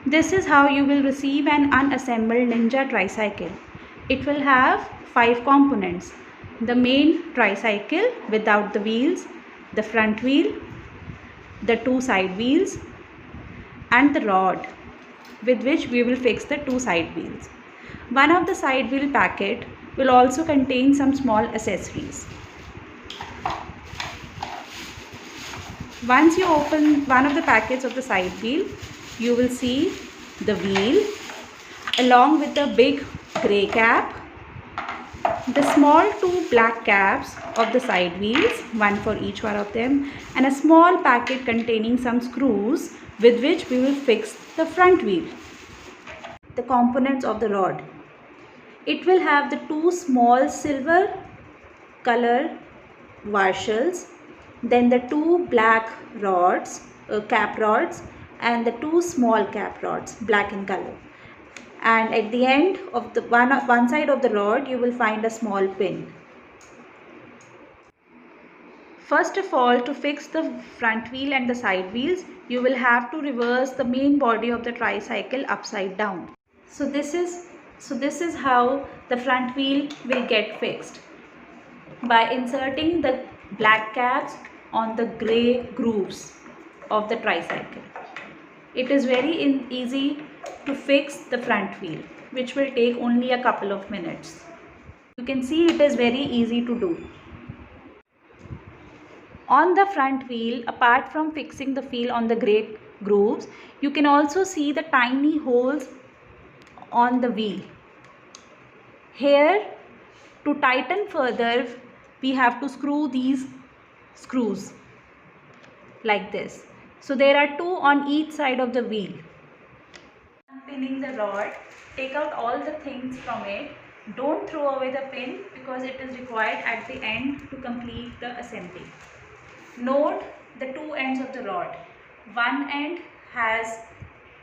This is how you will receive an unassembled Ninja tricycle. It will have 5 components: the main tricycle without the wheels, the front wheel, the 2 side wheels, and the rod with which we will fix the 2 side wheels. One of the side wheel packet will also contain some small accessories. Once you open one of the packets of the side wheel, you will see the wheel along with the big grey cap, the small 2 black caps of the side wheels, one for each one of them, and a small packet containing some screws with which we will fix the front wheel. The components of the rod. It will have the 2 small silver color washers, then the 2 black rods, cap rods, and the 2 small cap rods, black in color. And at the end of the one side of the rod, you will find a small pin. First of all, to fix the front wheel and the side wheels, you will have to reverse the main body of the tricycle upside down. So this is how the front wheel will get fixed, by inserting the black caps on the grey grooves of the tricycle. It is very easy to fix the front wheel, which will take only a couple of minutes. You can see it is very easy to do. On the front wheel, apart from fixing the wheel on the grey grooves, you can also see the tiny holes on the wheel. Here, to tighten further, we have to screw these screws like this. So there are 2 on each side of the wheel. Pinning the rod, take out all the things from it. Don't throw away the pin because it is required at the end to complete the assembly. Note the 2 ends of the rod. One end has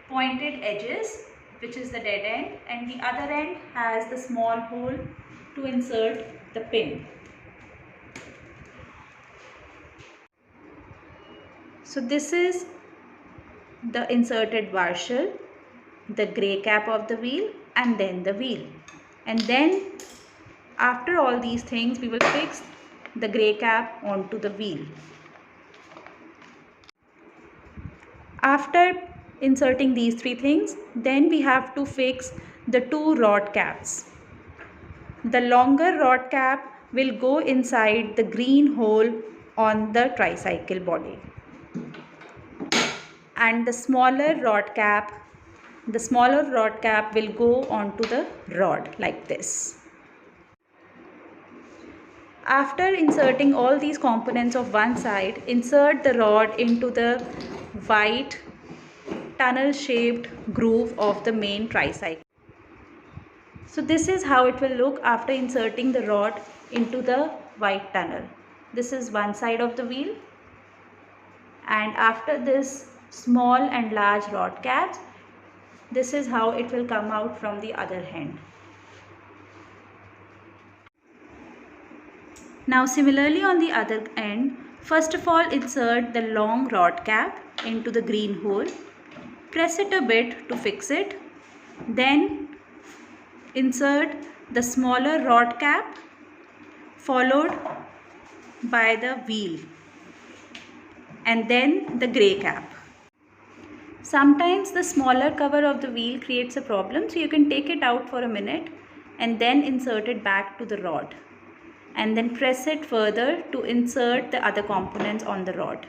pointed edges, which is the dead end, and the other end has the small hole to insert the pin. So this is the inserted washer, the grey cap of the wheel, and then the wheel. And then after all these things, we will fix the grey cap onto the wheel. After inserting these 3 things, then we have to fix the 2 rod caps. The longer rod cap will go inside the green hole on the tricycle body, and the smaller rod cap will go onto the rod like this. After inserting all these components of one side, insert the rod into the white tunnel shaped groove of the main tricycle. So this is how it will look after inserting the rod into the white tunnel. This is one side of the wheel, and after this small and large rod caps, this is how it will come out from the other end. Now similarly on the other end, first of all insert the long rod cap into the green hole, press it a bit to fix it, then insert the smaller rod cap followed by the wheel, and then the grey cap. Sometimes the smaller cover of the wheel creates a problem, so you can take it out for a minute and then insert it back to the rod, and then press it further to insert the other components on the rod.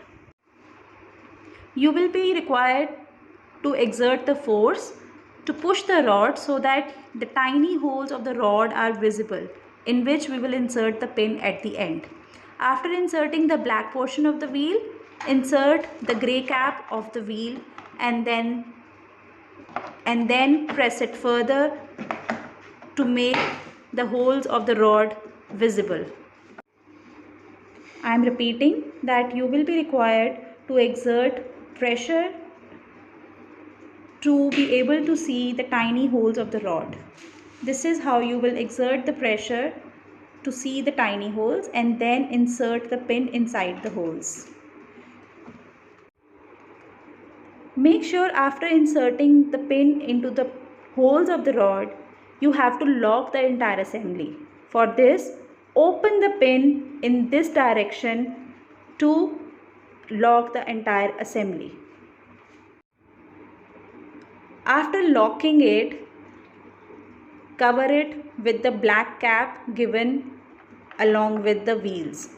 You will be required to exert the force to push the rod so that the tiny holes of the rod are visible, in which we will insert the pin at the end. After inserting the black portion of the wheel, insert the grey cap of the wheel and then press it further to make the holes of the rod visible. I am repeating that you will be required to exert pressure to be able to see the tiny holes of the rod. This is how you will exert the pressure to see the tiny holes and then insert the pin inside the holes. Make sure after inserting the pin into the holes of the rod, you have to lock the entire assembly. For this, open the pin in this direction to lock the entire assembly. After locking it, cover it with the black cap given along with the wheels.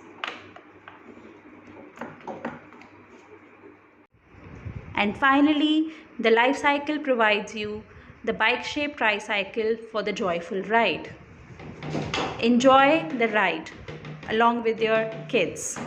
And finally, the life cycle provides you the bike-shaped tricycle for the joyful ride. Enjoy the ride along with your kids.